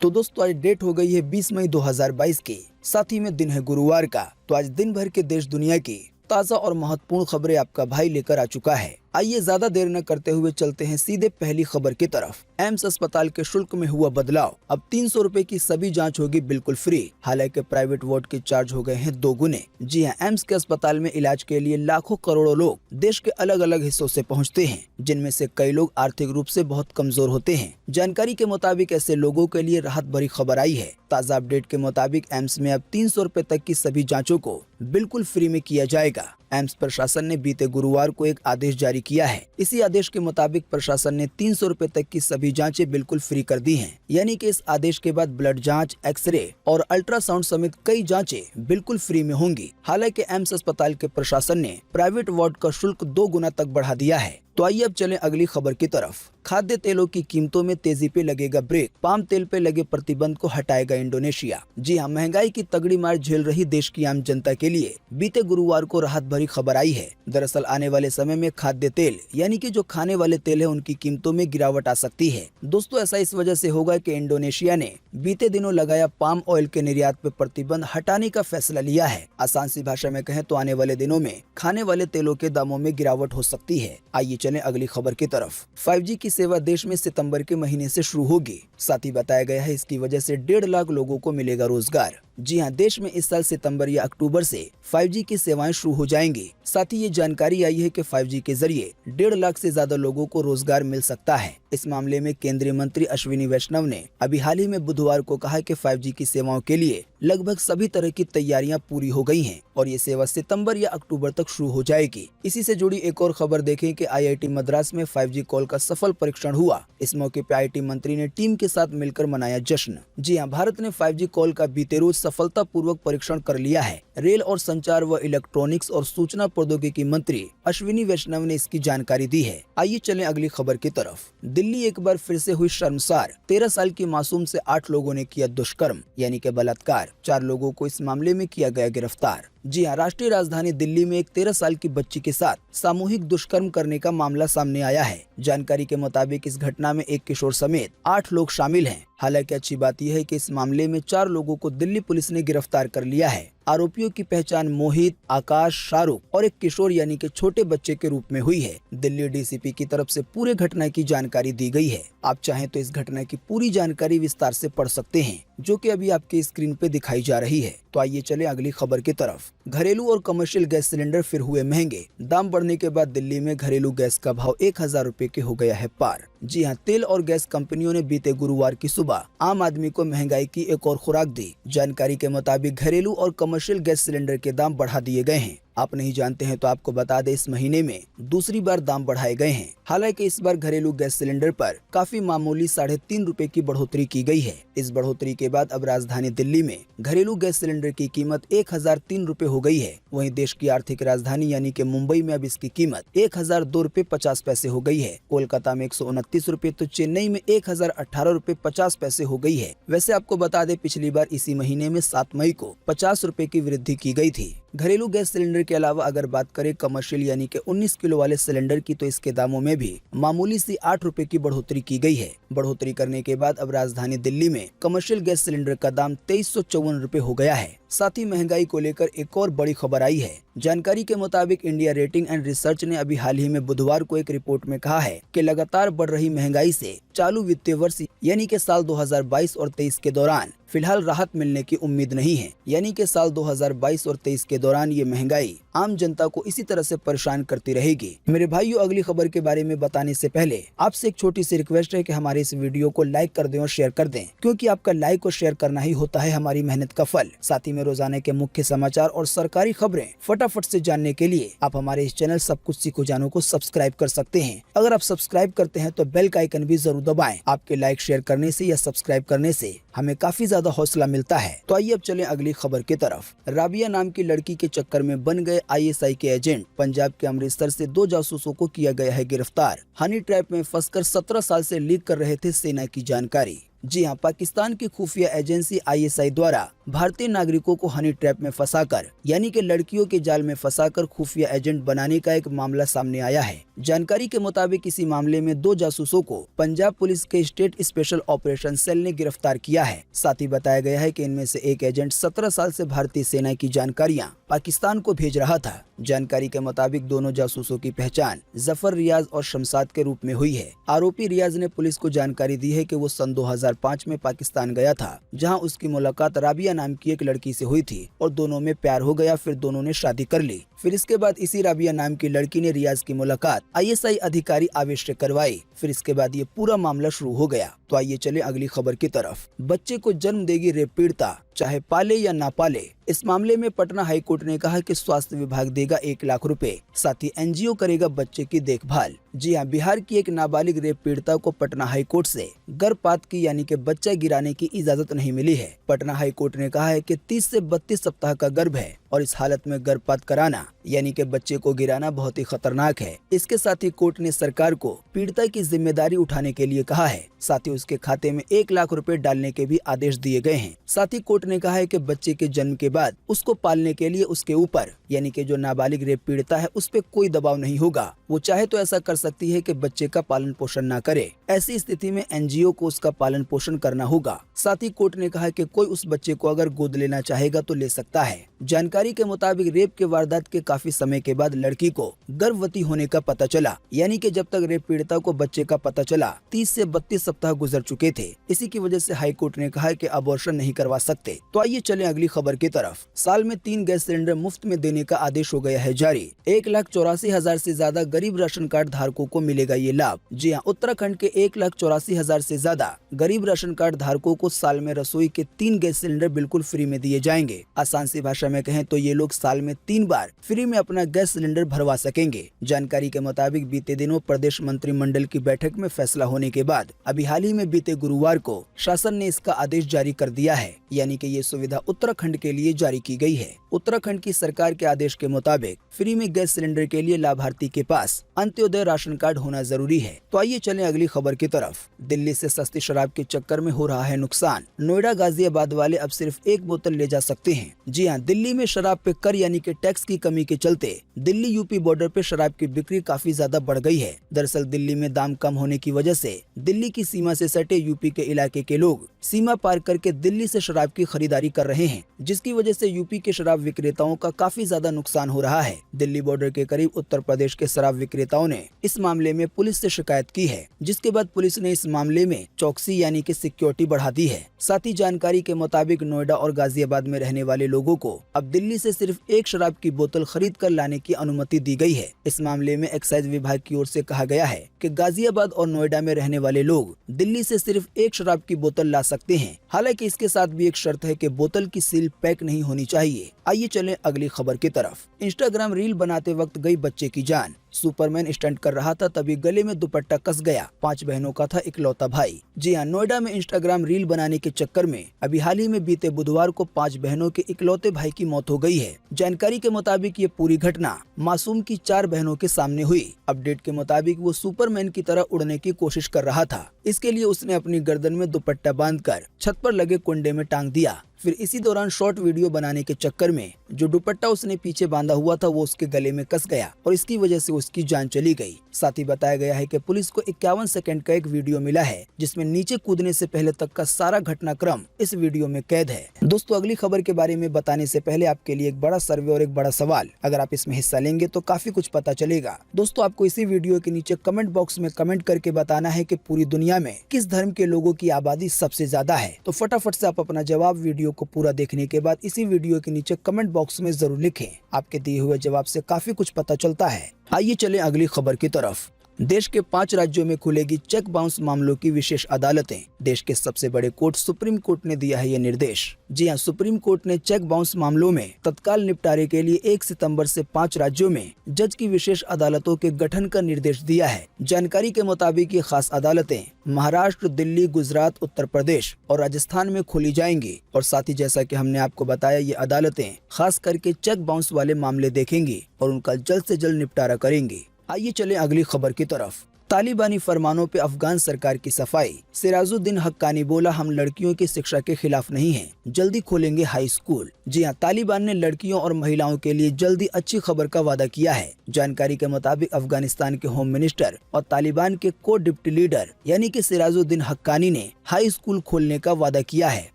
तो दोस्तों आज डेट हो गई है 20 मई 2022 की, साथ ही में दिन है गुरुवार का। तो आज दिन भर के देश दुनिया की ताज़ा और महत्वपूर्ण खबरें आपका भाई लेकर आ चुका है। आइए ज्यादा देर न करते हुए चलते हैं सीधे पहली खबर की तरफ। एम्स अस्पताल के शुल्क में हुआ बदलाव, अब 300 रुपए की सभी जांच होगी बिल्कुल फ्री। हालांकि प्राइवेट वार्ड के चार्ज हो गए हैं 2 गुने। जी हां, एम्स के अस्पताल में इलाज के लिए लाखों करोड़ों लोग देश के अलग अलग हिस्सों से पहुंचते हैं, जिनमें से कई लोग आर्थिक रूप से बहुत कमजोर होते हैं। जानकारी के मुताबिक ऐसे लोगों के लिए राहत भरी खबर आई है। ताज़ा अपडेट के मुताबिक एम्स में अब 300 रुपए तक की सभी जाँचों को बिल्कुल फ्री में किया जाएगा। एम्स प्रशासन ने बीते गुरुवार को एक आदेश जारी किया है। इसी आदेश के मुताबिक प्रशासन ने 300 रुपए तक की सभी जांचें बिल्कुल फ्री कर दी हैं। यानी कि इस आदेश के बाद ब्लड जांच, एक्सरे और अल्ट्रासाउंड समेत कई जांचें बिल्कुल फ्री में होंगी। हालांकि एम्स अस्पताल के प्रशासन ने प्राइवेट वार्ड का शुल्क 2 गुना तक बढ़ा दिया है। तो आइए अब चलें अगली खबर की तरफ। खाद्य तेलों की कीमतों में तेजी पे लगेगा ब्रेक, पाम तेल पे लगे प्रतिबंध को हटाएगा इंडोनेशिया। जी हां, महंगाई की तगड़ी मार झेल रही देश की आम जनता के लिए बीते गुरुवार को राहत भरी खबर आई है। दरअसल आने वाले समय में खाद्य तेल यानी कि जो खाने वाले तेल है उनकी कीमतों में गिरावट आ सकती है। दोस्तों ऐसा इस वजह से होगा कि इंडोनेशिया ने बीते दिनों लगाया पाम ऑयल के निर्यात पे प्रतिबंध हटाने का फैसला लिया है। आसान सी भाषा में कहें तो आने वाले दिनों में खाने वाले तेलों के दामों में गिरावट हो सकती है। आइए चलें अगली खबर की तरफ। 5G की सेवा देश में सितंबर के महीने से शुरू होगी। साथ ही बताया गया है इसकी वजह से 1.5 लाख लोगों को मिलेगा रोजगार। जी हां, देश में इस साल सितंबर या अक्टूबर से 5G की सेवाएं शुरू हो जाएंगी। साथ ही ये जानकारी आई है कि 5G के जरिए 1.5 लाख से ज्यादा लोगों को रोजगार मिल सकता है। इस मामले में केंद्रीय मंत्री अश्विनी वैष्णव ने अभी हाल ही में बुधवार को कहा कि 5G की सेवाओं के लिए लगभग सभी तरह की तैयारियां पूरी हो गई हैं और ये सेवा सितंबर या अक्टूबर तक शुरू हो जाएगी। इसी से जुड़ी एक और खबर देखें कि IIT मद्रास में 5G कॉल का सफल परीक्षण हुआ। इस मौके पर IT मंत्री ने टीम के साथ मिलकर मनाया जश्न। जी हाँ, भारत ने 5G कॉल का बीते रोज सफलतापूर्वक परीक्षण कर लिया है। रेल और संचार व इलेक्ट्रॉनिक्स और सूचना प्रौद्योगिकी मंत्री अश्विनी वैष्णव ने इसकी जानकारी दी है। आइए चलें अगली खबर की तरफ। दिल्ली एक बार फिर से हुई शर्मसार। 13 साल की मासूम से 8 लोगों ने किया दुष्कर्म यानी कि बलात्कार। 4 लोगों को इस मामले में किया गया गिरफ्तार। जी हाँ, राष्ट्रीय राजधानी दिल्ली में एक 13 साल की बच्ची के साथ सामूहिक दुष्कर्म करने का मामला सामने आया है। जानकारी के मुताबिक इस घटना में एक किशोर समेत 8 लोग शामिल हैं। हालांकि अच्छी बात यह है कि इस मामले में 4 लोगों को दिल्ली पुलिस ने गिरफ्तार कर लिया है। आरोपियों की पहचान मोहित, आकाश, शाहरुख और एक किशोर यानी कि छोटे बच्चे के रूप में हुई है। दिल्ली DCP की तरफ से पूरे घटना की जानकारी दी गई है। आप चाहें तो इस घटना की पूरी जानकारी विस्तार से पढ़ सकते हैं, जो कि अभी आपके स्क्रीन पे दिखाई जा रही है। तो आइए चलें अगली खबर की तरफ। घरेलू और कमर्शियल गैस सिलेंडर फिर हुए महंगे। दाम बढ़ने के बाद दिल्ली में घरेलू गैस का भाव 1000 रुपए के हो गया है पार। जी हाँ, तेल और गैस कंपनियों ने बीते गुरुवार की सुबह आम आदमी को महंगाई की एक और खुराक दी। जानकारी के मुताबिक घरेलू और कमर्शियल गैस सिलेंडर के दाम बढ़ा दिए गए हैं। आप नहीं जानते हैं तो आपको बता दें, इस महीने में दूसरी बार दाम बढ़ाए गए हैं। हालांकि इस बार घरेलू गैस सिलेंडर पर काफी मामूली 3.5 रुपए की बढ़ोतरी की गई है। इस बढ़ोतरी के बाद अब राजधानी दिल्ली में घरेलू गैस सिलेंडर की कीमत 1003 रुपए हो गई है। वहीं देश की आर्थिक राजधानी यानी कि मुंबई में अब इसकी कीमत 1002 रुपए 50 पैसे हो गई है। कोलकाता में 129 रुपए तो चेन्नई में 1018 रुपए 50 पैसे हो गई है। वैसे आपको बता दें, पिछली बार इसी महीने में 7 मई को 50 रुपए की वृद्धि की गई थी। घरेलू गैस सिलेंडर के अलावा अगर बात करें कमर्शियल यानी कि 19 किलो वाले सिलेंडर की, तो इसके दामों में भी मामूली सी 8 रुपए की बढ़ोतरी की गई है। बढ़ोतरी करने के बाद अब राजधानी दिल्ली में कमर्शियल गैस सिलेंडर का दाम 2354 रुपए हो गया है। साथ ही महंगाई को लेकर एक और बड़ी खबर आई है। जानकारी के मुताबिक इंडिया रेटिंग एंड रिसर्च ने अभी हाल ही में बुधवार को एक रिपोर्ट में कहा है कि लगातार बढ़ रही महंगाई से चालू वित्तीय वर्ष यानी कि साल 2022 और 23 के दौरान फिलहाल राहत मिलने की उम्मीद नहीं है। यानी कि साल 2022 और 23 के दौरान ये महंगाई आम जनता को इसी तरह से परेशान करती रहेगी। मेरे भाइयों, अगली खबर के बारे में बताने से पहले आपसे एक छोटी सी रिक्वेस्ट है कि हमारे इस वीडियो को लाइक कर दें और शेयर कर दें, क्योंकि आपका लाइक और शेयर करना ही होता है हमारी मेहनत का फल। साथ ही में रोजाना के मुख्य समाचार और सरकारी खबरें फटाफट से जानने के लिए आप हमारे इस चैनल सब कुछ सीखो जानो को सब्सक्राइब कर सकते हैं। अगर आप सब्सक्राइब करते हैं तो बेल का आइकन भी जरूर दबाएं। आपके लाइक शेयर करने से या सब्सक्राइब करने से हमें काफी ज्यादा हौसला मिलता है। तो आइए अब चलें अगली खबर की तरफ। राबिया नाम की लड़की के चक्कर में बन गए ISI के एजेंट। पंजाब के अमृतसर से 2 जासूसों को किया गया है गिरफ्तार। हनी ट्रैप में फंसकर 17 साल से लीक कर रहे थे सेना की जानकारी। जी हां, पाकिस्तान की खुफिया एजेंसी ISI द्वारा भारतीय नागरिकों को हनी ट्रैप में फंसाकर यानी कि लड़कियों के जाल में फंसाकर खुफिया एजेंट बनाने का एक मामला सामने आया है। जानकारी के मुताबिक इसी मामले में 2 जासूसों को पंजाब पुलिस के स्टेट स्पेशल ऑपरेशन सेल ने गिरफ्तार किया है। साथ ही बताया गया है कि इनमें से एक एजेंट 17 साल से भारतीय सेना की जानकारियां पाकिस्तान को भेज रहा था। जानकारी के मुताबिक दोनों जासूसों की पहचान जफर, रियाज और शमशाद के रूप में हुई है। आरोपी रियाज ने पुलिस को जानकारी दी है कि वो सन 2005 में पाकिस्तान गया था, जहां उसकी मुलाकात राबिया नाम की एक लड़की से हुई थी और दोनों में प्यार हो गया। फिर दोनों ने शादी कर ली। फिर इसके बाद इसी राबिया नाम की लड़की ने रियाज की मुलाकात ISI अधिकारी आवेश से करवाई। फिर इसके बाद ये पूरा मामला शुरू हो गया। तो आइए चले अगली खबर की तरफ। बच्चे को जन्म देगी रेप पीड़िता, चाहे पाले या ना पाले। इस मामले में पटना हाईकोर्ट ने कहा कि स्वास्थ्य विभाग देगा 1 लाख रुपए, साथ ही NGO करेगा बच्चे की देखभाल। जी हां, बिहार की एक नाबालिग रेप पीड़िता को पटना हाईकोर्ट से गर्भपात की यानी कि बच्चा गिराने की इजाजत नहीं मिली है। पटना हाईकोर्ट ने कहा है कि 30 से 32 सप्ताह का गर्भ है और इस हालत में गर्भपात कराना यानी कि बच्चे को गिराना बहुत ही खतरनाक है। इसके साथ ही कोर्ट ने सरकार को पीड़िता की जिम्मेदारी उठाने के लिए कहा है। साथ ही उसके खाते में 1 लाख रुपए डालने के भी आदेश दिए गए हैं। साथ ही कोर्ट ने कहा है कि बच्चे के जन्म के बाद उसको पालने के लिए उसके ऊपर यानी कि जो नाबालिग रेप पीड़िता है उस पे कोई दबाव नहीं होगा। वो चाहे तो ऐसा कर सकती है कि बच्चे का पालन पोषण न करे। ऐसी स्थिति में NGO को उसका पालन पोषण करना होगा। साथ ही कोर्ट ने कहा कि कोई उस बच्चे को अगर गोद लेना चाहेगा तो ले सकता है। जानकारी के मुताबिक रेप के वारदात के काफी समय के बाद लड़की को गर्भवती होने का पता चला, यानी कि जब तक रेप पीड़िता को बच्चे का पता चला 30 से 32 सप्ताह गुजर चुके थे। इसी की वजह से हाईकोर्ट ने कहा कि अबॉर्शन नहीं करवा सकते। तो आइए चलें अगली खबर की तरफ। साल में 3 गैस सिलेंडर मुफ्त में देने का आदेश हो गया है जारी। 1,84,000 से ज्यादा गरीब राशन कार्ड धारकों को मिलेगा ये लाभ। जी हाँ, उत्तराखंड के 1,84,000 से ज्यादा गरीब राशन कार्ड धारकों को साल में रसोई के 3 गैस सिलेंडर बिल्कुल फ्री में दिए जाएंगे। आसान सी भाषा में कहें तो ये लोग साल में 3 बार फ्री में अपना गैस सिलेंडर भरवा सकेंगे। जानकारी के मुताबिक बीते दिनों प्रदेश मंत्रिमंडल की बैठक में फैसला होने के बाद अभी हाल ही में बीते गुरुवार को शासन ने इसका आदेश जारी कर दिया है, यानी कि ये सुविधा उत्तराखंड के लिए जारी की गई है। उत्तराखंड की सरकार के आदेश के मुताबिक फ्री में गैस सिलेंडर के लिए लाभार्थी के पास अंत्योदय राशन कार्ड होना जरूरी है। तो आइए चलें अगली खबर की तरफ। दिल्ली से सस्ती शराब के चक्कर में हो रहा है नुकसान। नोएडा गाजियाबाद वाले अब सिर्फ 1 बोतल ले जा सकते हैं। जी हाँ, दिल्ली में शराब पे कर यानी कि टैक्स की कमी के चलते दिल्ली यूपी बॉर्डर पे शराब की बिक्री काफी ज्यादा बढ़ गई है। दरअसल दिल्ली में दाम कम होने की वजह से दिल्ली की सीमा से सटे यूपी के इलाके के लोग सीमा पार करके दिल्ली से शराब की खरीदारी कर रहे हैं, जिसकी वजह से यूपी के शराब विक्रेताओं का काफी ज्यादा नुकसान हो रहा है। दिल्ली बॉर्डर के करीब उत्तर प्रदेश के शराब विक्रेताओं ने इस मामले में पुलिस से शिकायत की है, जिसके बाद पुलिस ने इस मामले में चौकसी यानी कि सिक्योरिटी बढ़ा दी है। साथ ही जानकारी के मुताबिक नोएडा और गाजियाबाद में रहने वाले लोगों को अब दिल्ली से सिर्फ 1 शराब की बोतल खरीद कर लाने की अनुमति दी गई है। इस मामले में एक्साइज विभाग की ओर से कहा गया है कि गाजियाबाद और नोएडा में रहने वाले लोग दिल्ली से सिर्फ 1 शराब की बोतल ला सकते हैं। हालांकि इसके साथ भी एक शर्त है कि बोतल की सील पैक नहीं होनी चाहिए। आइए चलें अगली खबर की तरफ। इंस्टाग्राम रील बनाते वक्त गई बच्चे की जान। सुपरमैन स्टंट कर रहा था तभी गले में दुपट्टा कस गया। 5 बहनों का था इकलौता भाई। जी हाँ, नोएडा में इंस्टाग्राम रील बनाने के चक्कर में अभी हाल ही में बीते बुधवार को 5 बहनों के इकलौते भाई की मौत हो गई है। जानकारी के मुताबिक ये पूरी घटना मासूम की 4 बहनों के सामने हुई। अपडेट के मुताबिक वो सुपरमैन की तरह उड़ने की कोशिश कर रहा था। इसके लिए उसने अपनी गर्दन में दुपट्टा बांधकर छत पर लगे कुंडे में टांग दिया। फिर इसी दौरान शॉर्ट वीडियो बनाने के चक्कर में जो दुपट्टा उसने पीछे बांधा हुआ था वो उसके गले में कस गया और इसकी वजह से उसकी जान चली गई। साथ ही बताया गया है कि पुलिस को 51 सेकंड का एक वीडियो मिला है, जिसमें नीचे कूदने से पहले तक का सारा घटनाक्रम इस वीडियो में कैद है। दोस्तों, अगली खबर के बारे में बताने से पहले आपके लिए एक बड़ा सर्वे और एक बड़ा सवाल। अगर आप इसमें हिस्सा लेंगे तो काफी कुछ पता चलेगा। दोस्तों, आपको इसी वीडियो के नीचे कमेंट बॉक्स में कमेंट करके बताना है कि पूरी दुनिया में किस धर्म के लोगों की आबादी सबसे ज्यादा है। तो फटाफट से आप अपना जवाब वीडियो को पूरा देखने के बाद इसी वीडियो के नीचे कमेंट बॉक्स में जरूर लिखें। आपके दिए हुए जवाब से काफी कुछ पता चलता है। आइए चलें अगली खबर की तरफ। देश के 5 राज्यों में खुलेगी चेक बाउंस मामलों की विशेष अदालतें। देश के सबसे बड़े कोर्ट सुप्रीम कोर्ट ने दिया है ये निर्देश। जी हां, सुप्रीम कोर्ट ने चेक बाउंस मामलों में तत्काल निपटारे के लिए 1 सितंबर से 5 राज्यों में जज की विशेष अदालतों के गठन का निर्देश दिया है। जानकारी के मुताबिक ये खास अदालतें महाराष्ट्र, दिल्ली, गुजरात, उत्तर प्रदेश और राजस्थान में खोली जाएंगी। और साथ ही जैसा कि हमने आपको बताया, ये अदालतें खास करके चेक बाउंस वाले मामले देखेंगी और उनका जल्द से जल्द निपटारा करेंगी। आइए चलें अगली खबर की तरफ। तालिबानी फरमानों पे अफगान सरकार की सफाई। सिराजुद्दीन हक्कानी बोला, हम लड़कियों की शिक्षा के खिलाफ नहीं हैं, जल्दी खोलेंगे हाई स्कूल। जी हां, तालिबान ने लड़कियों और महिलाओं के लिए जल्दी अच्छी खबर का वादा किया है। जानकारी के मुताबिक अफगानिस्तान के होम मिनिस्टर और तालिबान के को डिप्टी लीडर यानी कि सिराजुद्दीन हक्कानी ने हाई स्कूल खोलने का वादा किया है।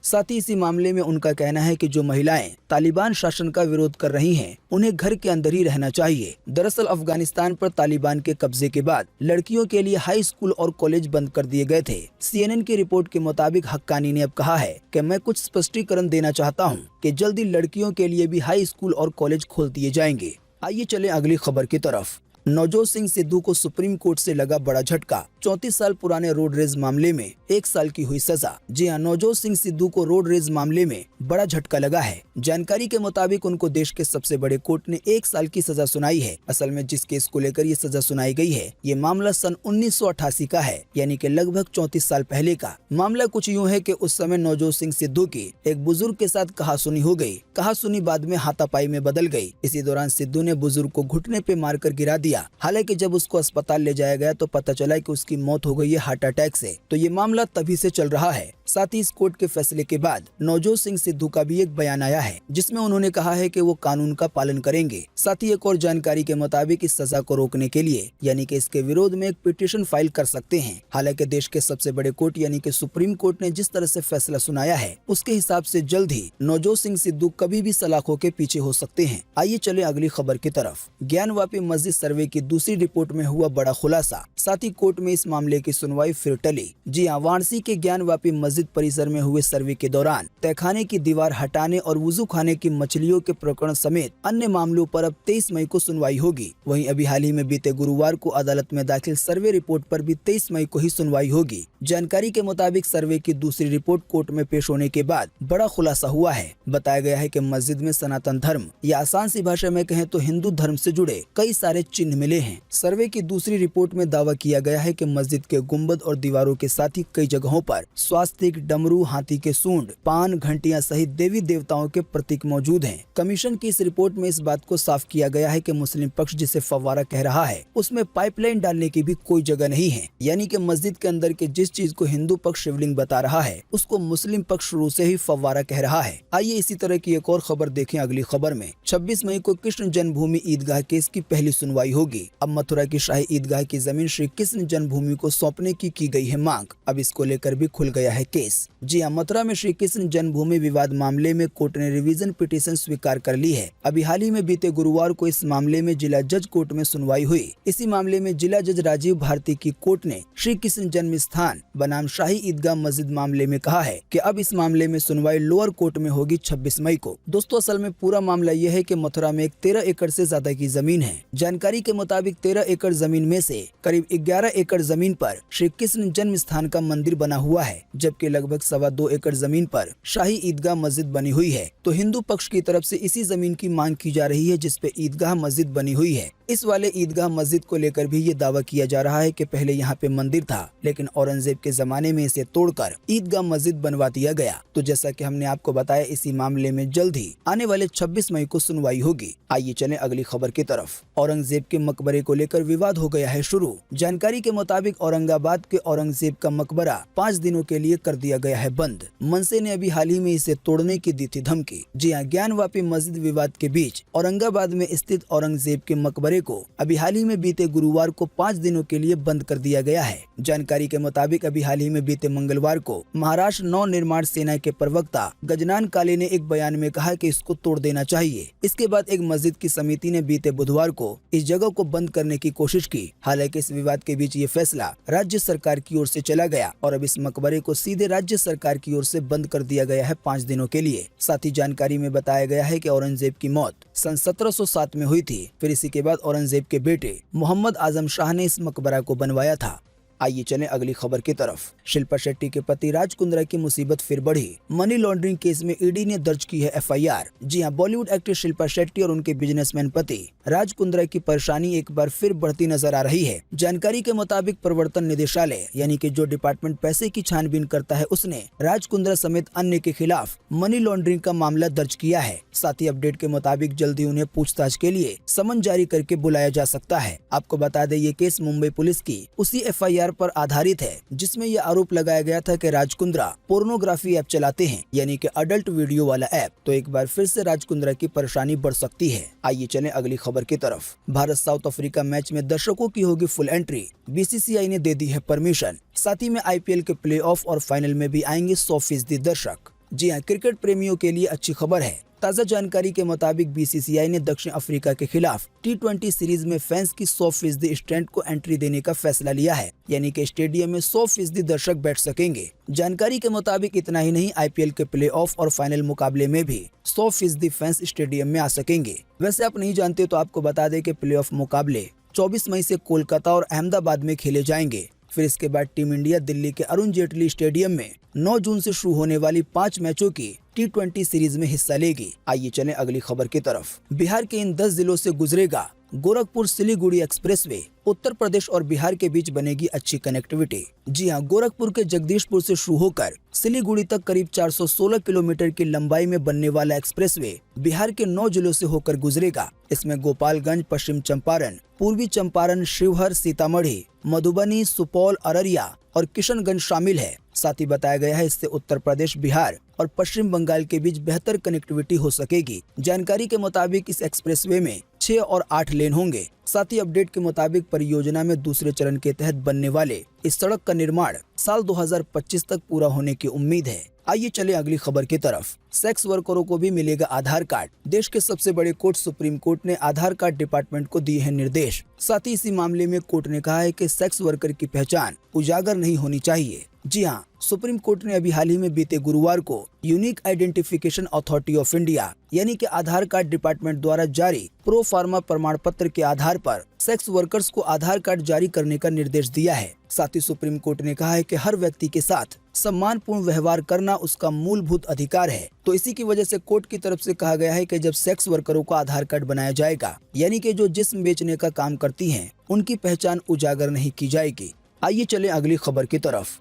साथ ही इसी मामले में उनका कहना है कि जो महिलाएं तालिबान शासन का विरोध कर रही हैं, उन्हें घर के अंदर ही रहना चाहिए। दरअसल अफगानिस्तान पर तालिबान के कब्जे के बाद लड़कियों के लिए हाई स्कूल और कॉलेज बंद कर दिए गए थे। CNN की रिपोर्ट के मुताबिक हक्कानी ने अब कहा है कि मैं कुछ स्पष्टीकरण देना चाहता हूं कि जल्दी लड़कियों के लिए भी हाई स्कूल और कॉलेज खोल दिए जाएंगे। आइए चले अगली खबर की तरफ। नवजोत सिंह सिद्धू को सुप्रीम कोर्ट से लगा बड़ा झटका। 34 साल पुराने रोड रेज मामले में 1 साल की हुई सजा। जी हां, नवजोत सिंह सिद्धू को रोड रेज मामले में बड़ा झटका लगा है। जानकारी के मुताबिक उनको देश के सबसे बड़े कोर्ट ने 1 साल की सजा सुनाई है। असल में जिस केस को लेकर ये सजा सुनाई गई है, ये मामला सन 1988 का है, यानी कि लगभग 34 साल पहले का। मामला कुछ यूँ है कि उस समय नवजोत सिंह सिद्धू की एक बुजुर्ग के साथ कहासुनी हो गई। कहासुनी बाद में हाथापाई में बदल गई। इसी दौरान सिद्धू ने बुजुर्ग को घुटने पे मारकर गिरा दिया। हालांकि जब उसको अस्पताल ले जाया गया तो पता चला कि उसकी मौत हो गई है हार्ट अटैक से। तो ये मामला तभी से चल रहा है। साथ ही इस कोर्ट के फैसले के बाद नवजोत सिंह सिद्धू का भी एक बयान आया है, जिसमें उन्होंने कहा है कि वो कानून का पालन करेंगे। साथ ही एक और जानकारी के मुताबिक इस सजा को रोकने के लिए यानी कि इसके विरोध में एक पिटीशन फाइल कर सकते हैं। हालांकि देश के सबसे बड़े कोर्ट यानी कि सुप्रीम कोर्ट ने जिस तरह से फैसला सुनाया है, उसके हिसाब से जल्द ही नवजोत सिंह सिद्धू कभी भी सलाखों के पीछे हो सकते हैं। आइए चले अगली खबर की तरफ। ज्ञानवापी मस्जिद सर्वे की दूसरी रिपोर्ट में हुआ बड़ा खुलासा। साथ ही कोर्ट में इस मामले की सुनवाई फिर टली। जी हां, वाराणसी के ज्ञानवापी मस्जिद परिसर में हुए सर्वे के दौरान तहखाने की दीवार हटाने और वुजू खाने की मछलियों के प्रकरण समेत अन्य मामलों पर अब 23 मई को सुनवाई होगी। वहीं अभी हाल ही में बीते गुरुवार को अदालत में दाखिल सर्वे रिपोर्ट पर भी 23 मई को ही सुनवाई होगी। जानकारी के मुताबिक सर्वे की दूसरी रिपोर्ट कोर्ट में पेश होने के बाद बड़ा खुलासा हुआ है। बताया गया है कि मस्जिद में सनातन धर्म या आसान सी भाषा में कहें तो हिंदू धर्म से जुड़े कई सारे चिन्ह मिले हैं। सर्वे की दूसरी रिपोर्ट में दावा किया गया है कि मस्जिद के गुंबद और दीवारों के साथ ही कई जगहों पर स्वास्तिक, डमरू, हाथी के सूंड, पान, घंटियां सहित देवी देवताओं के प्रतीक मौजूद हैं। कमीशन की इस रिपोर्ट में इस बात को साफ किया गया है कि मुस्लिम पक्ष जिसे फव्वारा कह रहा है, उसमें पाइपलाइन डालने की भी कोई जगह नहीं है। यानी कि मस्जिद के अंदर के जिस चीज को हिंदू पक्ष शिवलिंग बता रहा है, उसको मुस्लिम पक्ष शुरू से ही फव्वारा कह रहा है। आइए इसी तरह की एक और खबर देखें अगली खबर में। 26 मई को कृष्ण जन्मभूमि ईदगाह केस की पहली सुनवाई होगी। अब मथुरा की शाही ईदगाह की जमीन श्री कृष्ण जन्मभूमि को सौंपने की गई है मांग। अब इसको लेकर भी खुल गया है केस। जी हां, मथुरा में श्री कृष्ण जन्मभूमि विवाद मामले में कोर्ट ने रिवीजन पिटीशन स्वीकार कर ली है। अभी हाल ही में बीते गुरुवार को इस मामले में जिला जज कोर्ट में सुनवाई हुई। इसी मामले में जिला जज राजीव भारती की कोर्ट ने श्री कृष्ण जन्म स्थान बनाम शाही ईदगाह मस्जिद मामले में कहा है कि अब इस मामले में सुनवाई लोअर कोर्ट में होगी 26 मई को। दोस्तों, असल में पूरा मामला यह है कि मथुरा में एक 13 एकड़ से ज्यादा की जमीन है। जानकारी के मुताबिक 13 एकड़ जमीन में से करीब 11 एकड़ जमीन पर श्री कृष्ण जन्म स्थान का मंदिर बना हुआ है, जबकि लगभग 2.25 एकड़ जमीन पर शाही ईदगाह मस्जिद बनी हुई है। तो हिंदू पक्ष की तरफ से इसी जमीन की मांग की जा रही है जिसपे ईदगाह मस्जिद बनी हुई है। इस वाले ईदगाह मस्जिद को लेकर भी ये दावा किया जा रहा है कि पहले यहाँ पे मंदिर था, लेकिन औरंगजेब के जमाने में इसे तोड़कर ईदगाह मस्जिद बनवा दिया गया। तो जैसा कि हमने आपको बताया, इसी मामले में जल्द ही आने वाले 26 मई को सुनवाई होगी। आइए चलें अगली खबर की तरफ। औरंगजेब के मकबरे को लेकर विवाद हो गया है शुरू। जानकारी के मुताबिक औरंगाबाद के औरंगजेब का मकबरा 5 दिनों के लिए कर दिया गया है बंद। मनसे ने अभी हाल ही में इसे तोड़ने की दी थी धमकी। जी हाँ, ज्ञानवापी मस्जिद विवाद के बीच औरंगाबाद में स्थित औरंगजेब के मकबरे को अभी हाल ही में बीते गुरुवार को 5 दिनों के लिए बंद कर दिया गया है। जानकारी के मुताबिक अभी हाल ही में बीते मंगलवार को महाराष्ट्र नव निर्माण सेना के प्रवक्ता गजनान काले ने एक बयान में कहा कि इसको तोड़ देना चाहिए। इसके बाद एक मस्जिद की समिति ने बीते बुधवार को इस जगह को बंद करने की कोशिश की। हालांकि इस विवाद के बीच ये फैसला राज्य सरकार की ओर से चला गया और अब इस मकबरे को सीधे राज्य सरकार की ओर से बंद कर दिया गया है 5 दिनों के लिए। साथ ही जानकारी में बताया गया है कि औरंगजेब की मौत सन 1707 में हुई थी। फिर इसी के बाद औरंगजेब के बेटे मोहम्मद आजम शाह ने इस मकबरा को बनवाया था। आइए चलें अगली खबर की तरफ। शिल्पा शेट्टी के पति राज कुंद्रा की मुसीबत फिर बढ़ी। मनी लॉन्ड्रिंग केस में ईडी ने दर्ज की है एफआईआर। जी हां, बॉलीवुड एक्ट्रेस शिल्पा शेट्टी और उनके बिजनेसमैन पति राज कुंद्रा की परेशानी एक बार फिर बढ़ती नजर आ रही है। जानकारी के मुताबिक प्रवर्तन निदेशालय यानी कि जो डिपार्टमेंट पैसे की छानबीन करता है, उसने राज कुंद्रा समेत अन्य के खिलाफ मनी लॉन्ड्रिंग का मामला दर्ज किया है। साथ ही अपडेट के मुताबिक जल्दी उन्हें पूछताछ के लिए समन जारी करके बुलाया जा सकता है। आपको बता दें, ये केस मुंबई पुलिस की उसी एफआईआर पर आधारित है जिसमें यह आरोप लगाया गया था कि राज कुंद्रा पोर्नोग्राफी ऐप चलाते हैं, यानी कि अडल्ट वीडियो वाला ऐप। तो एक बार फिर से राज कुंद्रा की परेशानी बढ़ सकती है। आइए चलें अगली खबर की तरफ। भारत साउथ अफ्रीका मैच में दर्शकों की होगी फुल एंट्री। बीसीसीआई ने दे दी है परमिशन। साथ ही में आईपीएल के प्लेऑफ और फाइनल में भी आएंगे 100% दर्शक। जी हां, क्रिकेट प्रेमियों के लिए अच्छी खबर है। ताज़ा जानकारी के मुताबिक बीसीसीआई ने दक्षिण अफ्रीका के खिलाफ T20 सीरीज में फैंस की 100% स्ट्रेंथ को एंट्री देने का फैसला लिया है, यानी कि स्टेडियम में 100% दर्शक बैठ सकेंगे। जानकारी के मुताबिक इतना ही नहीं, आईपीएल के प्लेऑफ और फाइनल मुकाबले में भी 100% फैंस स्टेडियम में आ सकेंगे। वैसे आप नहीं जानते तो आपको बता दें कि प्लेऑफ मुकाबले 24 मई से कोलकाता और अहमदाबाद में खेले जाएंगे। फिर इसके बाद टीम इंडिया दिल्ली के अरुण जेटली स्टेडियम में 9 जून से शुरू होने वाली 5 मैचों की T20 सीरीज में हिस्सा लेगी। आइए चलें अगली खबर की तरफ। बिहार के इन 10 जिलों से गुजरेगा गोरखपुर सिलीगुड़ी एक्सप्रेसवे। उत्तर प्रदेश और बिहार के बीच बनेगी अच्छी कनेक्टिविटी। जी हां, गोरखपुर के जगदीशपुर से शुरू होकर सिलीगुड़ी तक करीब 416 किलोमीटर की लंबाई में बनने वाला एक्सप्रेसवे बिहार के 9 जिलों से होकर गुजरेगा। इसमें गोपालगंज, पश्चिम चंपारण, पूर्वी चंपारण, शिवहर, सीतामढ़ी, मधुबनी, सुपौल, अररिया और किशनगंज शामिल है। साथ ही बताया गया है, इससे उत्तर प्रदेश, बिहार और पश्चिम बंगाल के बीच बेहतर कनेक्टिविटी हो सकेगी। जानकारी के मुताबिक इस एक्सप्रेसवे में 6 और 8 लेन होंगे। साथ ही अपडेट के मुताबिक परियोजना में दूसरे चरण के तहत बनने वाले इस सड़क का निर्माण साल 2025 तक पूरा होने की उम्मीद है। आइए चले अगली खबर की तरफ। सेक्स वर्करों को भी मिलेगा आधार कार्ड। देश के सबसे बड़े कोर्ट सुप्रीम कोर्ट ने आधार कार्ड डिपार्टमेंट को दिए हैं निर्देश। साथ ही इसी मामले में कोर्ट ने कहा है कि सेक्स वर्कर की पहचान उजागर नहीं होनी चाहिए। जी हां, सुप्रीम कोर्ट ने अभी हाल ही में बीते गुरुवार को unique identification authority of India यानी कि आधार कार्ड डिपार्टमेंट द्वारा जारी प्रो फार्मा प्रमाण पत्र के आधार पर सेक्स वर्कर्स को आधार कार्ड जारी करने का निर्देश दिया है। साथ ही सुप्रीम कोर्ट ने कहा है कि हर व्यक्ति के साथ सम्मानपूर्ण व्यवहार करना उसका मूलभूत अधिकार है। तो इसी की वजह से कोर्ट की तरफ से कहा गया है कि जब सेक्स वर्करों को आधार कार्ड बनाया जाएगा, यानी कि जो जिस्म बेचने का काम करती हैं, उनकी पहचान उजागर नहीं की जाएगी। आइए चले अगली खबर की तरफ।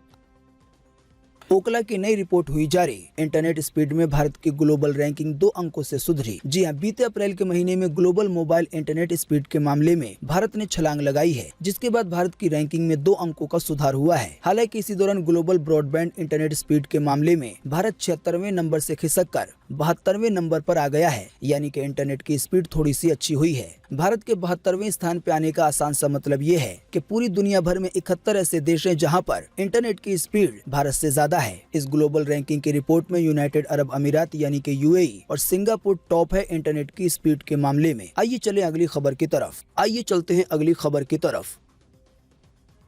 ओकला की नई रिपोर्ट हुई जारी। इंटरनेट स्पीड में भारत की ग्लोबल रैंकिंग 2 अंकों से सुधरी। जी हां, बीते अप्रैल के महीने में ग्लोबल मोबाइल इंटरनेट स्पीड के मामले में भारत ने छलांग लगाई है, जिसके बाद भारत की रैंकिंग में 2 अंकों का सुधार हुआ है। हालांकि इसी दौरान ग्लोबल ब्रॉडबैंड इंटरनेट स्पीड के मामले में भारत 76वें नंबर से खिसक 72वें नंबर पर आ गया है, यानी कि इंटरनेट की स्पीड थोड़ी सी अच्छी हुई है। भारत के 72वें स्थान पे आने का आसान सा मतलब ये है कि पूरी दुनिया भर में 71 ऐसे देश हैं जहां पर इंटरनेट की स्पीड भारत से ज्यादा है। इस ग्लोबल रैंकिंग की रिपोर्ट में यूनाइटेड अरब अमीरात यानी कि यूएई और सिंगापुर टॉप है इंटरनेट की स्पीड के मामले में। आइए चले अगली खबर की तरफ। आइए चलते हैं अगली खबर की तरफ।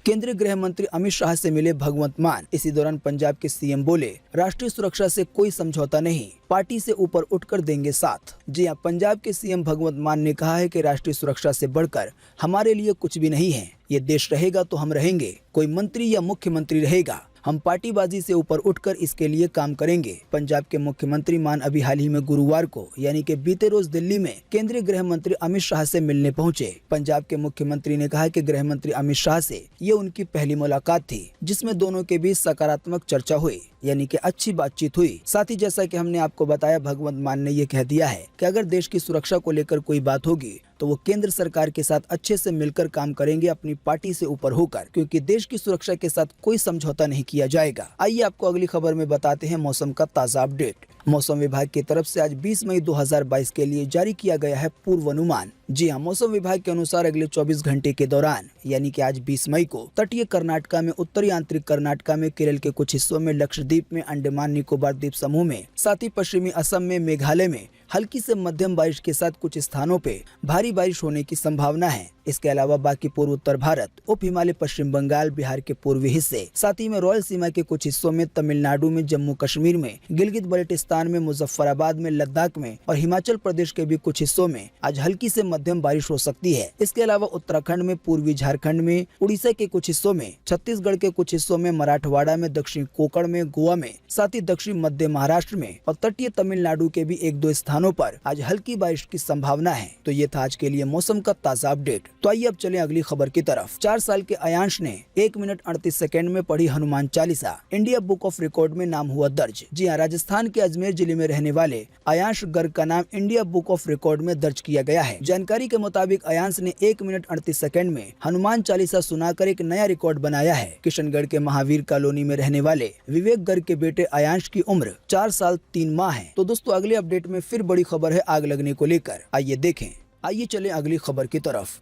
केंद्रीय गृह मंत्री अमित शाह से मिले भगवंत मान। इसी दौरान पंजाब के सीएम बोले, राष्ट्रीय सुरक्षा से कोई समझौता नहीं, पार्टी से ऊपर उठकर देंगे साथ। जी हां, पंजाब के सीएम भगवंत मान ने कहा है कि राष्ट्रीय सुरक्षा से बढ़कर हमारे लिए कुछ भी नहीं है। ये देश रहेगा तो हम रहेंगे, कोई मंत्री या मुख्यमंत्री रहेगा, हम पार्टीबाजी से ऊपर उठकर इसके लिए काम करेंगे। पंजाब के मुख्यमंत्री मान अभी हाल ही में गुरुवार को यानी कि बीते रोज दिल्ली में केंद्रीय गृह मंत्री अमित शाह से मिलने पहुंचे। पंजाब के मुख्यमंत्री ने कहा कि गृह मंत्री अमित शाह से ये उनकी पहली मुलाकात थी, जिसमें दोनों के बीच सकारात्मक चर्चा हुई, यानी कि अच्छी बातचीत हुई। साथ ही जैसा कि हमने आपको बताया, भगवंत मान ने ये कह दिया है कि अगर देश की सुरक्षा को लेकर कोई बात होगी तो वो केंद्र सरकार के साथ अच्छे से मिलकर काम करेंगे, अपनी पार्टी से ऊपर होकर, क्योंकि देश की सुरक्षा के साथ कोई समझौता नहीं किया जाएगा। आइए आपको अगली खबर में बताते हैं मौसम का ताजा अपडेट। मौसम विभाग की तरफ से आज 20 मई 2022 के लिए जारी किया गया है पूर्वानुमान। जी हां, मौसम विभाग के अनुसार अगले 24 घंटे के दौरान यानी कि आज 20 मई को तटीय कर्नाटका में, उत्तरी आंतरिक कर्नाटका में, केरल के कुछ हिस्सों में, लक्षद्वीप में, अंडमान निकोबार द्वीप समूह में, साथ ही पश्चिमी असम में, मेघालय में हल्की से मध्यम बारिश के साथ कुछ स्थानों पे भारी बारिश होने की संभावना है। इसके अलावा बाकी पूर्व उत्तर भारत, उप हिमालय, पश्चिम बंगाल, बिहार के पूर्वी हिस्से, साथ ही में रॉयल सीमा के कुछ हिस्सों में, तमिलनाडु में, जम्मू कश्मीर में, गिलगित बल्टिस्तान में, मुजफ्फराबाद में, लद्दाख में और हिमाचल प्रदेश के भी कुछ हिस्सों में आज हल्की से मध्यम बारिश हो सकती है। इसके अलावा उत्तराखंड में, पूर्वी झारखंड में, उड़ीसा के कुछ हिस्सों में, छत्तीसगढ़ के कुछ हिस्सों में, मराठवाड़ा में, दक्षिण कोंकण में, गोवा में, साथ ही दक्षिण मध्य महाराष्ट्र में और तटीय तमिलनाडु के भी एक दो स्थानों पर आज हल्की बारिश की संभावना है। तो ये था आज के लिए मौसम का ताजा अपडेट। तो आइए अब चलें अगली खबर की तरफ। 4 साल के अयांश ने 1 मिनट 38 सेकंड में पढ़ी Hanuman Chalisa, India book of record में नाम हुआ दर्ज। जी हाँ, राजस्थान के अजमेर जिले में रहने वाले अयांश गर्ग का नाम इंडिया बुक ऑफ रिकॉर्ड में दर्ज किया गया है। जानकारी के मुताबिक अयांश ने 1 मिनट 38 सेकंड में हनुमान चालीसा सुनाकर एक नया रिकॉर्ड बनाया है। किशनगढ़ के महावीर कॉलोनी में रहने वाले विवेक गर्ग के बेटे अयांश की उम्र 4 साल 3 माह है। तो दोस्तों, अगले अपडेट में फिर बड़ी खबर है आग लगने को लेकर, आइए देखें। आइए चलें अगली खबर की तरफ।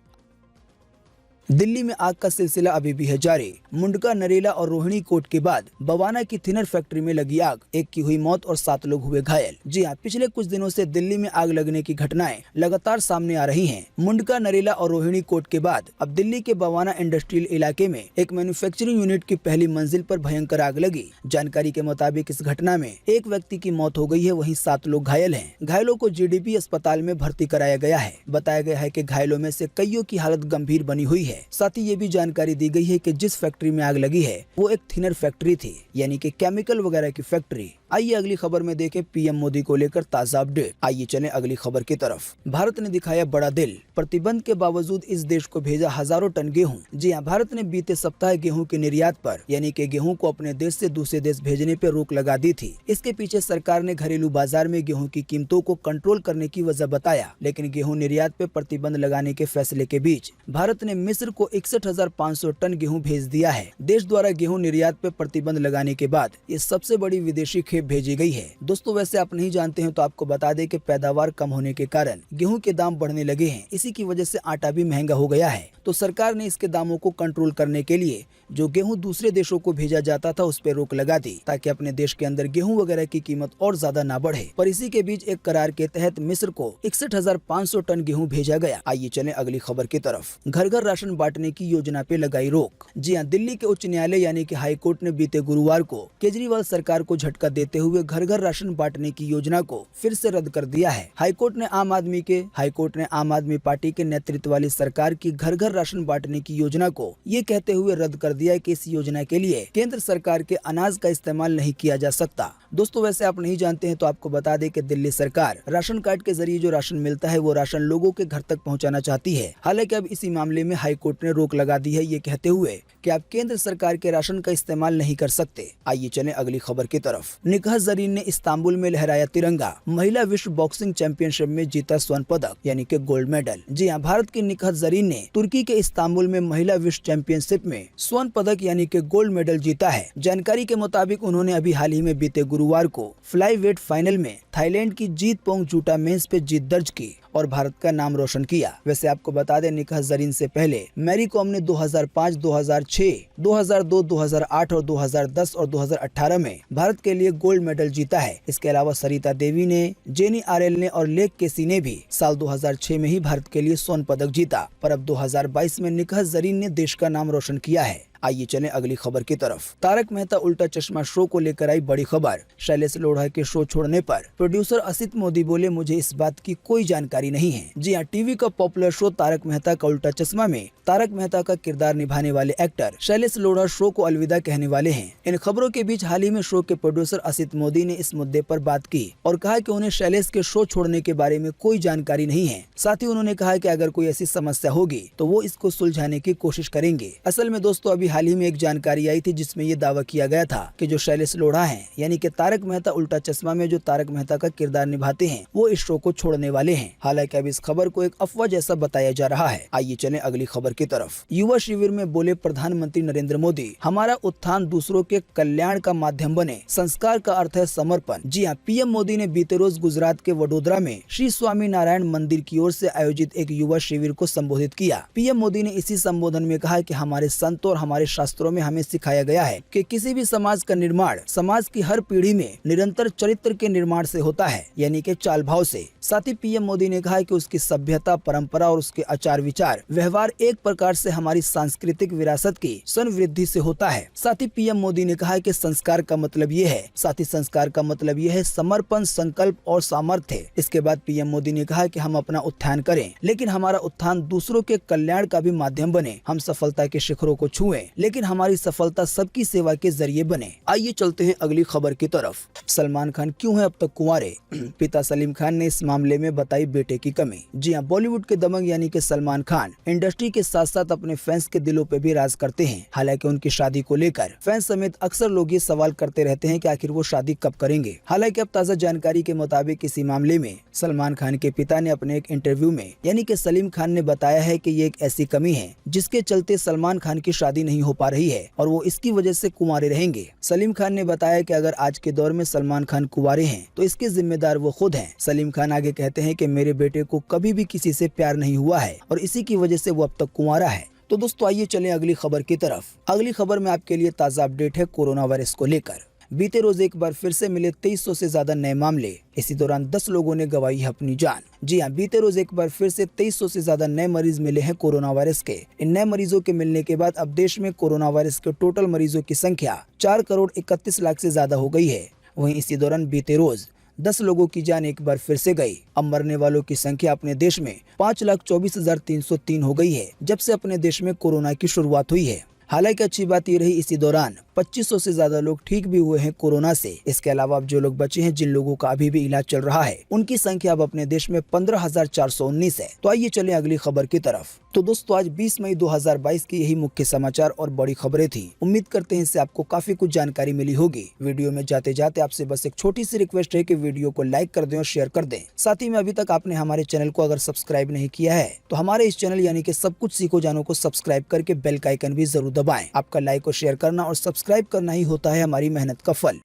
दिल्ली में आग का सिलसिला अभी भी है जारी। मुंडका, नरेला और रोहिणी कोट के बाद बवाना की थिनर फैक्ट्री में लगी आग, एक की हुई मौत और 7 लोग हुए घायल। जी हाँ, पिछले कुछ दिनों से दिल्ली में आग लगने की घटनाएं लगातार सामने आ रही हैं। मुंडका, नरेला और रोहिणी कोट के बाद अब दिल्ली के बवाना इंडस्ट्रियल इलाके में एक मैन्युफैक्चरिंग यूनिट की पहली मंजिल पर भयंकर आग लगी। जानकारी के मुताबिक इस घटना में एक व्यक्ति की मौत हो गई है, वहीं 7 लोग घायल हैं। घायलों को जीडीपी अस्पताल में भर्ती कराया गया है। बताया गया है कि घायलों में से कईयों की हालत गंभीर बनी हुई है। साथ ही ये भी जानकारी दी गई है कि जिस फैक्ट्री में आग लगी है वो एक थिनर फैक्ट्री थी, यानी कि केमिकल वगैरह की फैक्ट्री। आइए अगली खबर में देखें पीएम मोदी को लेकर ताजा अपडेट। आइए चलें अगली खबर की तरफ। भारत ने दिखाया बड़ा दिल, प्रतिबंध के बावजूद इस देश को भेजा हजारों टन गेहूं। जी हां, भारत ने बीते सप्ताह गेहूं के निर्यात पर, यानी कि गेहूं को अपने देश से दूसरे देश भेजने पर रोक लगा दी थी। इसके पीछे सरकार ने घरेलू बाजार में गेहूं की कीमतों को कंट्रोल करने की वजह बताया। लेकिन गेहूं निर्यात पे प्रतिबंध लगाने के फैसले के बीच भारत ने मिस्र को 61,500 टन गेहूं भेज दिया है। देश द्वारा गेहूं निर्यात पे प्रतिबंध लगाने के बाद ये सबसे बड़ी विदेशी खेप भेजी गई है। दोस्तों, वैसे आप नहीं जानते हैं तो आपको बता दें कि पैदावार कम होने के कारण गेहूं के दाम बढ़ने लगे हैं। इसी की वजह से आटा भी महंगा हो गया है। तो सरकार ने इसके दामों को कंट्रोल करने के लिए जो गेहूं दूसरे देशों को भेजा जाता था उस पर रोक लगा दी, ताकि अपने देश के अंदर गेहूं वगैरह की कीमत और ज्यादा ना बढ़े। पर इसी के बीच एक करार के तहत मिस्र को 61,500 टन गेहूं भेजा गया। आइए चलें अगली खबर की तरफ। घर घर राशन बांटने की योजना पे लगाई रोक। जी हां, दिल्ली के उच्च न्यायालय यानी कि हाई कोर्ट ने बीते गुरुवार को केजरीवाल सरकार को झटका देते हुए घर घर राशन बांटने की योजना को फिर से रद्द कर दिया है। हाई कोर्ट ने आम आदमी पार्टी के नेतृत्व वाली सरकार की घर घर राशन बांटने की योजना को ये कहते हुए रद्द कर दिया कि इस योजना के लिए केंद्र सरकार के अनाज का इस्तेमाल नहीं किया जा सकता। दोस्तों, वैसे आप नहीं जानते हैं तो आपको बता दें कि दिल्ली सरकार राशन कार्ड के जरिए जो राशन मिलता है वो राशन लोगों के घर तक पहुंचाना चाहती है। हालांकि अब इसी मामले में हाई कोर्ट ने रोक लगा दी है, ये कहते हुए कि आप केंद्र सरकार के राशन का इस्तेमाल नहीं कर सकते। आइए चलें अगली खबर की तरफ। निकाह जरीन ने इस्तांबुल में लहराया तिरंगा, महिला विश्व बॉक्सिंग चैंपियनशिप में जीता स्वर्ण पदक यानी कि गोल्ड मेडल। जी हां, भारत की निकाह जरीन ने तुर्की के इस्तांबुल में महिला विश्व चैंपियनशिप में स्वर्ण पदक यानी कि गोल्ड मेडल जीता है। जानकारी के मुताबिक उन्होंने अभी हाल ही में बीते गुरुवार को फ्लाई वेट फाइनल में थाईलैंड की जीत पोंग जूटामेंस पे जीत दर्ज की और भारत का नाम रोशन किया। वैसे आपको बता दें, निकाह जरीन से पहले मैरी कॉम ने 2005, 2006, 2002, 2008 और 2010 और 2018 में भारत के लिए गोल्ड मेडल जीता है। इसके अलावा सरिता देवी ने, जेनी आरएल ने और लेक केसी ने भी साल 2006 में ही भारत के लिए स्वर्ण पदक जीता। पर अब 2022 में निकाह जरीन ने देश का नाम रोशन किया है। आइए चलें अगली खबर की तरफ। तारक मेहता उल्टा चश्मा शो को लेकर आई बड़ी खबर। शैलेश लोढ़ा के शो छोड़ने पर प्रोड्यूसर असित मोदी बोले, मुझे इस बात की कोई जानकारी नहीं है। जी हां, टीवी का पॉपुलर शो तारक मेहता का उल्टा चश्मा में तारक मेहता का किरदार निभाने वाले एक्टर शैलेश लोढ़ा शो को अलविदा कहने वाले हैं। इन खबरों के बीच हाल ही में शो के प्रोड्यूसर असित मोदी ने इस मुद्दे पर बात की और कहा कि उन्हें शैलेश के शो छोड़ने के बारे में कोई जानकारी नहीं है। साथ ही उन्होंने कहा कि अगर कोई ऐसी समस्या होगी तो वो इसको सुलझाने की कोशिश करेंगे। असल में दोस्तों, अभी हाल ही में एक जानकारी आई थी जिसमें ये दावा किया गया था कि जो शैलेश लोढ़ा हैं, यानी कि तारक मेहता उल्टा चश्मा में जो तारक मेहता का किरदार निभाते हैं, वो इस शो को छोड़ने वाले हैं। हालांकि अब इस खबर को एक अफवाह जैसा बताया जा रहा है। आइए चलें अगली खबर की तरफ। युवा शिविर में बोले प्रधानमंत्री नरेंद्र मोदी, हमारा उत्थान दूसरों के कल्याण का माध्यम बने, संस्कार का अर्थ है समर्पण। जी हाँ, पीएम मोदी ने बीते रोज गुजरात के वडोदरा में श्री स्वामी नारायण मंदिर की ओर से आयोजित एक युवा शिविर को संबोधित किया। पीएम मोदी ने इसी संबोधन में कहा कि हमारे संत और हमारे हमारे शास्त्रों में हमें सिखाया गया है कि किसी भी समाज का निर्माण समाज की हर पीढ़ी में निरंतर चरित्र के निर्माण से होता है, यानी कि चाल भाव से। साथ ही पीएम मोदी ने कहा है कि उसकी सभ्यता, परंपरा और उसके आचार विचार व्यवहार एक प्रकार से हमारी सांस्कृतिक विरासत की समृद्धि से होता है। साथ ही पीएम मोदी ने कहा है कि संस्कार का मतलब ये है समर्पण, संकल्प और सामर्थ्य। इसके बाद पीएम मोदी ने कहा कि हम अपना उत्थान करें, लेकिन हमारा उत्थान दूसरों के कल्याण का भी माध्यम बने। हम सफलता के शिखरों को छुएं, लेकिन हमारी सफलता सबकी सेवा के जरिए बने। आइए चलते हैं अगली खबर की तरफ। सलमान खान क्यों है अब तक कुंवारे? पिता सलीम खान ने इस मामले में बताई बेटे की कमी। जी हाँ, बॉलीवुड के दबंग यानी कि सलमान खान इंडस्ट्री के साथ साथ अपने फैंस के दिलों पे भी राज करते हैं। हालांकि उनकी शादी को लेकर फैंस समेत अक्सर लोग ये सवाल करते रहते हैं कि आखिर वो शादी कब करेंगे। हालांकि अब ताज़ा जानकारी के मुताबिक इसी मामले में सलमान खान के पिता ने अपने एक इंटरव्यू में यानी कि सलीम खान ने बताया है कि ये एक ऐसी कमी है जिसके चलते सलमान खान की शादी नहीं हो पा रही है और वो इसकी वजह से कुंवारे रहेंगे। सलीम खान ने बताया कि अगर आज के दौर में सलमान खान कुंवारे हैं तो इसके जिम्मेदार वो खुद हैं। सलीम खान आगे कहते हैं कि मेरे बेटे को कभी भी किसी से प्यार नहीं हुआ है और इसी की वजह से वो अब तक कुंवारा है। तो दोस्तों आइए चलें अगली खबर की तरफ। अगली खबर में आपके लिए ताज़ा अपडेट है कोरोना वायरस को लेकर। बीते रोज एक बार फिर से मिले 2300 से ज्यादा नए मामले। इसी दौरान 10 लोगों ने गंवाई है अपनी जान। जी हाँ, बीते रोज एक बार फिर से 2300 से ज्यादा नए मरीज मिले हैं कोरोना वायरस के। इन नए मरीजों के मिलने के बाद अब देश में कोरोना वायरस के टोटल मरीजों की संख्या 4,31,00,000 से ज्यादा हो गई है। वहीं इसी दौरान बीते रोज 10 लोगों की जान एक बार फिर से गई। अब मरने वालों की संख्या अपने देश में 5,24,303 हो गई है जब से अपने देश में कोरोना की शुरुआत हुई है। हालांकि अच्छी बात ये रही इसी दौरान 2500 से ज्यादा लोग ठीक भी हुए हैं कोरोना से। इसके अलावा अब जो लोग बचे हैं, जिन लोगों का अभी भी इलाज चल रहा है, उनकी संख्या अब अपने देश में 15,419 है। तो आइए चलें अगली खबर की तरफ। तो दोस्तों आज 20 मई 2022 की यही मुख्य समाचार और बड़ी खबरें थी। उम्मीद करते हैं इससे आपको काफी कुछ जानकारी मिली होगी। वीडियो में जाते जाते आपसे बस एक छोटी सी रिक्वेस्ट है कि वीडियो को लाइक कर दें और शेयर कर दें। साथ ही में अभी तक आपने हमारे चैनल को अगर सब्सक्राइब नहीं किया है तो हमारे इस चैनल यानी कि सब कुछ सीखो जानो को सब्सक्राइब करके बेल का आइकन भी जरूर दबाएं। आपका लाइक और शेयर करना और सब्सक्राइब करना ही होता है हमारी मेहनत का फल।